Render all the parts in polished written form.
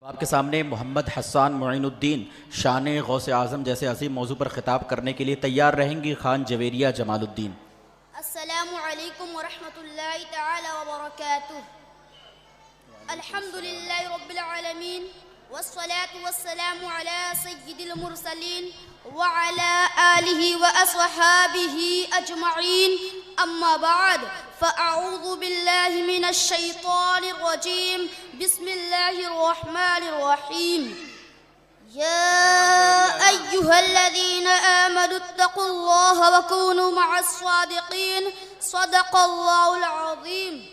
آپ کے سامنے محمد حسان معین الدین شان غوث اعظم جیسے عظیم موضوع پر خطاب کرنے کے لیے تیار رہیں گی خان جویریہ جمال الدین۔ السلام علیکم ورحمۃ اللہ تعالی وبرکاتہ۔ الحمد للہ رب العالمین والصلاة والسلام علی سید المرسلین وعلی آلہ واصحابہ اجمعین، اما بعد فاعوذ باللہ من الشیطان الرجیم، بسم اللہ الرحمن الرحیم۔ يا أيها الذين آمنوا اتقوا الله وكونوا مع الصادقين، صدق الله العظيم۔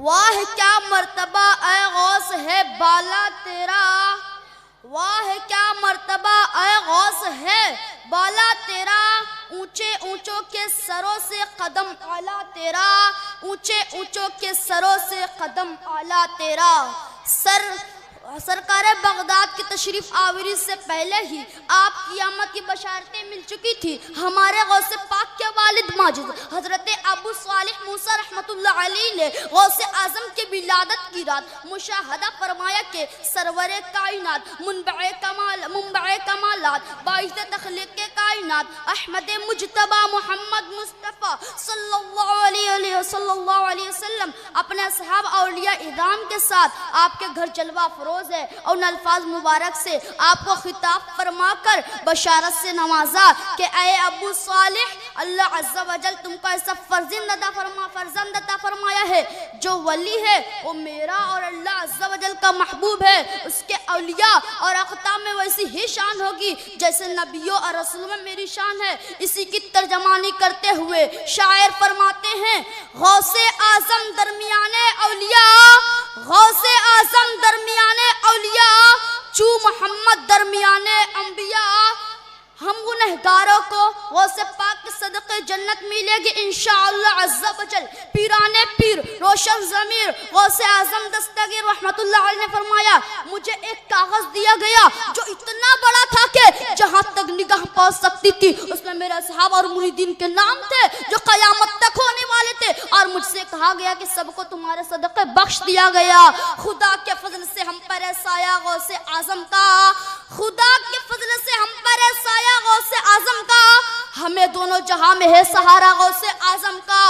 واہ کیا مرتبہ اے غوث ہے بالا تیرا، واہ کیا مرتبہ اے غوث ہے بالا تیرا، اونچے اونچوں کے سروں سے قدم اعلیٰ تیرا، اونچے اونچوں کے سروں سے قدم اعلیٰ تیرا۔ سرکار بغداد کی تشریف آوری سے پہلے ہی آپ کی آمد کی بشارتیں مل چکی تھی۔ ہمارے غوث پاک کے والد ماجد حضرت ابو صالح موسیٰ رحمۃ اللہ علیہ نے غوث اعظم کی ولادت کی رات مشاہدہ فرمایا کہ سرور کائنات، منبع کمالات، باعث تخلیق کائنات، احمد مجتبی محمد مصطفیٰ صلی اللہ علیہ وسلم اپنے اصحاب اولیاء اعظام کے ساتھ آپ کے گھر جلوہ فروز ہے، اور ان الفاظ مبارک سے آپ کو خطاب فرما کر بشارت سے نوازا کہ اے ابو صالح، اللہ عز و جل تم کو ایسا فرزند عطا فرمایا ہے جو ولی ہے وہ میرا اور اللہ عز و جل کا محبوب ہے، اس کے اولیاء اور اقطاب میں ویسی ہی شان ہوگی جیسے نبیوں اور رسولوں میں میری شان ہے۔ اسی کی ترجمانی کرتے ہوئے شاعر فرماتے ہیں، غوث اعظم درمیانے اولیاء، غوث اعظم درمیانے اولیاء، چو محمد درمیانے انبیاء۔ ہم گنہگاروں کو غوث پاک کے صدقے جنت ملے گی انشاءاللہ عز و جل۔ پیرانے پیر روشن ضمیر غوث اعظم دستگیر رحمت اللہ علیہ نے فرمایا، مجھے ایک کاغذ دیا گیا جو اتنا بڑا تھا کہ جہاں تک نگاہ پہنچ سکتی تھی اس میں میرے اصحاب اور مریدین کے نام تھے جو قیامت تک ہونے والے تھے، اور مجھ سے کہا گیا کہ سب کو تمہارے صدقے بخش دیا گیا۔ خدا کے فضل سے ہم پر ہے سایہ غوث اعظم کا، خدا کے فضل سے ہم پر ہے سایہ غوث اعظم کا، ہمیں دونوں جہاں میں ہے سہارا غوث اعظم کا۔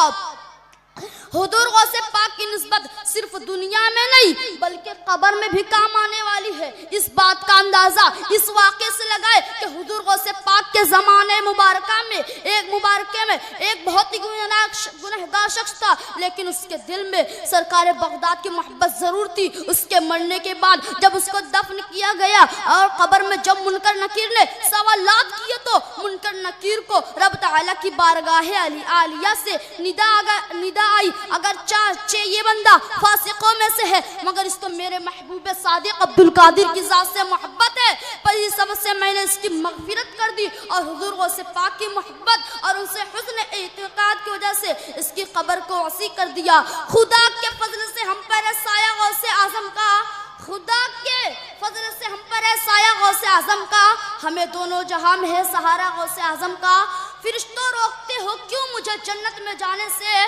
حضور غوث پاک کی نسبت صرف دنیا میں نہیں بلکہ قبر میں بھی کام آنے والی ہے۔ اس بات کا اندازہ اس واقعے سے لگائے کہ حضور غوث پاک کے زمانے مبارکہ میں ایک بہت ہی گنہگار شخص تھا، لیکن اس کے دل میں سرکار بغداد کی محبت ضرور تھی۔ اس کے مرنے کے بعد جب اس کو دفن کیا گیا اور قبر میں جب منکر نکیر نے سوالات کیے تو منکر نکیر کو رب تعالیٰ کی بارگاہ عالیہ سے ندا آئی، اگرچہ یہ بندہ فاسقوں میں سے ہے مگر اس کو میرے محبوب صادق عبد القادر کی ذات سے محبت ہے، پر اس سبب سے میں نے اس کی مغفرت کر دی، اور حضور غوث پاک کی محبت اور ان سے حسن اعتقاد کی وجہ سے اس کی قبر کو وسیع کر دیا۔ خدا کے فضل سے ہم پر ہے سایہ غوث اعظم کا، خدا کے فضل سے ہم پر ہے سایہ غوث اعظم کا، ہمیں دونوں جہاں میں ہے سہارا غوث اعظم کا۔ فرشتوں روکتے ہو کیوں مجھے جنت میں جانے سے،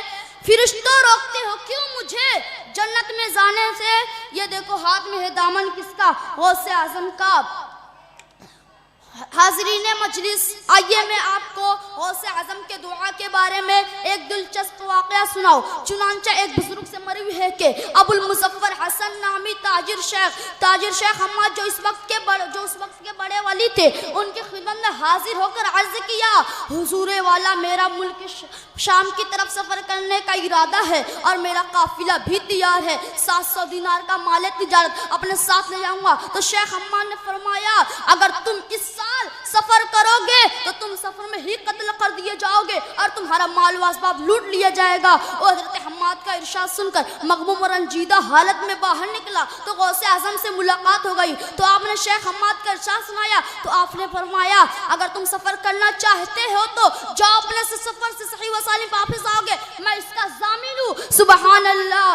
فرشتوں روکتے ہو کیوں مجھے جنت میں جانے سے، یہ دیکھو ہاتھ میں ہے دامن کس کا، غوث اعظم کا۔ حاضرین مجلس، آئیے میں آپ کو غوث اعظم کے دعا کے بارے میں ایک دلچسپ واقعہ سناؤ۔ چنانچہ ایک بزرگ سے مروی ہے کہ ابو المظفر حسن نامی تاجر شیخ حماد جو اس وقت کے بڑے ولی تھے، ان کی خدمت میں حاضر ہو کر عرض کیا، حضور والا میرا ملک شام کی طرف سفر کرنے کا ارادہ ہے اور میرا قافلہ بھی تیار ہے، 700 دینار کا مال تجارت اپنے ساتھ لے جاؤں گا۔ تو شیخ حماد نے فرمایا، اگر تم اس سال سفر کرو گے تو تم سفر میں ہی قتل کر دیے جاؤ گے اور تمہارا مال و اسباب لوٹ لیا جائے گا۔ اور حضرت حماد کا ارشاد سن کر مغموم و رنجیدہ حالت میں باہر نکلا تو غوث اعظم سے ملاقات ہو گئی، تو آپ نے شیخ حماد کا ارشاد سنایا تو آپ نے فرمایا، اگر تم سفر کرنا چاہتے ہو تو جاؤ اپنے سفر سے صحیح و سالم واپس آؤ گے، میں اس کا ضامن ہوں۔ سبحان اللہ۔